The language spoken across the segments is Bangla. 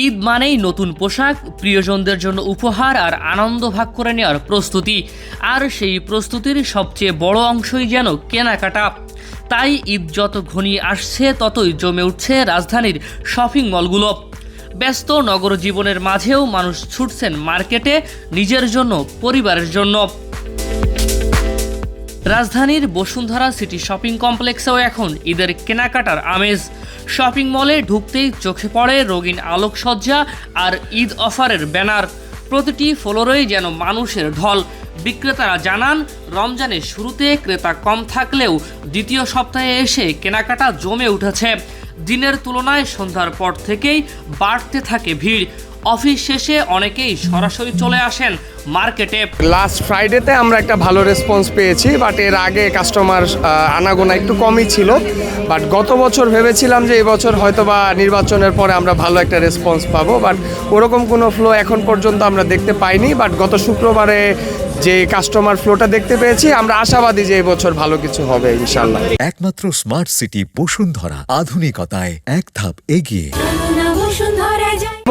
ঈদ মানেই নতুন পোশাক, প্রিয়জনদের জন্য উপহার আর আনন্দ ভাগ করে নেওয়ার প্রস্তুতি। আর সেই প্রস্তুতির সবচেয়ে বড় অংশই যেন কেনাকাটা। তাই ঈদ যত ঘনিয়ে আসছে ততই জমে উঠছে রাজধানীর শপিং মলগুলো। ব্যস্ত নগর জীবনের মাঝেও মানুষ ছুটছেন মার্কেটে নিজের জন্য, পরিবারের জন্য। রাজধানীর বসুন্ধরা সিটি শপিং কমপ্লেক্সেও এখন ঈদের কেনাকাটার আমেজ। শপিং মলে ঢুকতেই চোখে পড়ে রঙিন আলোকসজ্জা আর ঈদ অফারের ব্যানার। প্রতিটি ফ্লোরেই যেন মানুষের ঢল। বিক্রেতারা জানান, রমজানের শুরুতে ক্রেতা কম থাকলেও দ্বিতীয় সপ্তাহে এসে কেনাকাটা জমে উঠেছে। দিনের তুলনায় সন্ধ্যার পর থেকেই বাড়তে থাকে ভিড়। অফিস শেষে অনেকেই সরাসরি চলে আসেন মার্কেটে। লাস্ট ফ্রাইডেতে আমরা একটা ভালো রেসপন্স পেয়েছি, বাট এর আগে কাস্টমার আনাগোনা একটু কমই ছিল। বাট গত বছর ভেবেছিলাম যে এবছর হয়তো বা নির্বাচনের পরে আমরা ভালো একটা রেসপন্স পাবো, বাট ওরকম কোনো ফ্লো এখন পর্যন্ত আমরা দেখতে পাইনি। বাট গত শুক্রবারে যে কাস্টমার ফ্লোটা দেখতে পেয়েছি, আমরা আশাবাদী যে এবছর ভালো কিছু হবে ইনশাল্লাহ। একমাত্র স্মার্ট সিটি বসুন্ধরা, আধুনিকতায় এক ধাপ এগিয়ে।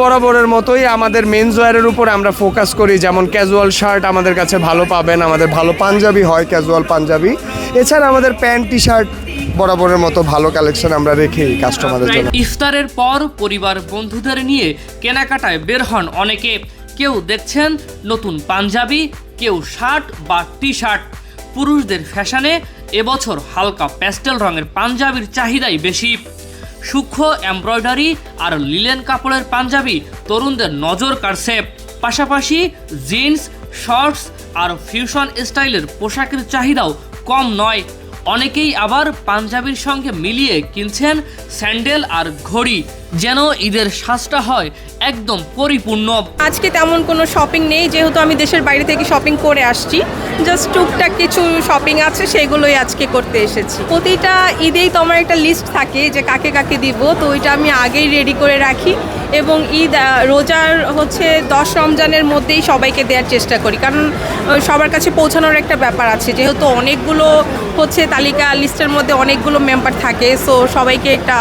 বরাবরের মতোই আমাদের মেনস ওয়্যারের উপর আমরা ফোকাস করি, যেমন ক্যাজুয়াল শার্ট আমাদের কাছে ভালো পাবেন, আমাদের ভালো পাঞ্জাবি হয়, ক্যাজুয়াল পাঞ্জাবি। এছাড়া আমাদের প্যান্ট টি শার্ট বরাবরের মতো ভালো কালেকশন আমরা রেখি কাস্টমারদের জন্য। ইফতারের পর পরিবার বন্ধুদের নিয়ে কেনাকাটায় বের হন অনেকে। কেউ দেখছেন নতুন পাঞ্জাবি, কেউ শার্ট বা টি শার্ট। পুরুষদের ফ্যাশনে এবছর হালকা প্যাস্টেল রঙের পাঞ্জাবির চাহিদাই বেশি। সূক্ষ্ম এমব্রয়ডারি আর লিলেন কাপড়ের পাঞ্জাবি তরুণদের নজর কাড়ছে। পাশাপাশি জিন্স, শর্টস আর ফিউশন স্টাইলের পোশাকের চাহিদাও কম নয়। অনেকেই আবার পাঞ্জাবির সঙ্গে মিলিয়ে কিনছেন স্যান্ডেল আর ঘড়ি, যেন ঈদের সাজটা হয় একদম পরিপূর্ণ। আজকে তেমন কোনো শপিং নেই, যেহেতু আমি দেশের বাইরে থেকে শপিং করে আসছি। জাস্ট টুকটাক কিছু শপিং আছে, সেগুলোই আজকে করতে এসেছি। প্রতিটা ঈদেই তো আমার একটা লিস্ট থাকে যে কাকে কাকে দিব, তো ওইটা আমি আগেই রেডি করে রাখি এবং ঈদ রোজার 10 রমজানের মধ্যেই সবাইকে দেওয়ার চেষ্টা করি, কারণ সবার কাছে পৌঁছানোর একটা ব্যাপার আছে। যেহেতু অনেকগুলো তালিকা লিস্টের মধ্যে অনেকগুলো মেম্বার থাকে, সো সবাইকে একটা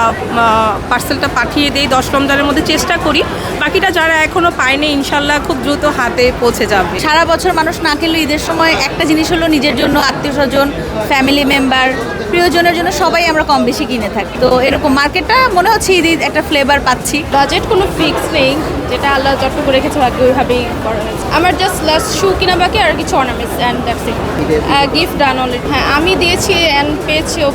পার্সেলটা পাঠিয়ে দেই 10 রমজানের মধ্যে, চেষ্টা করি। বাকিটা যারা এখনও পায়নি ইনশাল্লাহ খুব দ্রুত হাতে পৌঁছে যাবে। সারা বছর মানুষ না খেলেও ঈদের সময় একটা জিনিস হলো নিজের জন্য, আত্মীয় স্বজন, ফ্যামিলি মেম্বার, প্রিয়জনের জন্য সবাই আমরা কম বেশি কিনে থাকি। তো এরকম মার্কেটটা মনে হচ্ছে ঈদ একটা ফ্লেভার পাচ্ছি। বাজেট কোনো ফিক্স নেই, যেটা আল্লাহ যতটুকু রেখেছে বাকি ওইভাবেই করা হয়েছে। আমার জাস্ট লাস্ট শু কিনা বাকি, আর কিছু ornaments and that's it. Gift done already. হ্যাঁ, আমি দিয়েছি অ্যান্ড পেয়েছিও।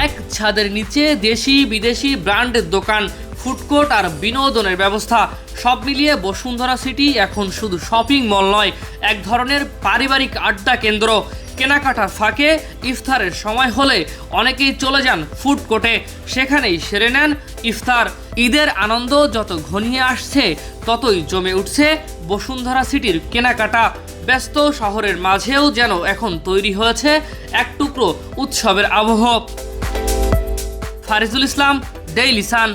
এক ছাদের নিচে দেশি বিদেশি ব্র্যান্ডের দোকান, ফুডকোর্ট আর বিনোদনের ব্যবস্থা, সব মিলিয়ে বসুন্ধরা সিটি এখন শুধু শপিং মল নয়, এক ধরনের পারিবারিক আড্ডা কেন্দ্র। কেনাকাটার ফাঁকে ইফতারের সময় হলে অনেকেই চলে যান ফুড কোর্টে, সেখানেই সেরে নেন ইফতার। ঈদের আনন্দ যত ঘনিয়ে আসছে ততই জমে উঠছে বসুন্ধরা সিটির কেনাকাটা। ব্যস্ত শহরের মাঝেও যেন এখন তৈরি হয়েছে এক টুকরো উৎসবের আবহ। ফারিজুল ইসলাম, ডেইলি সান।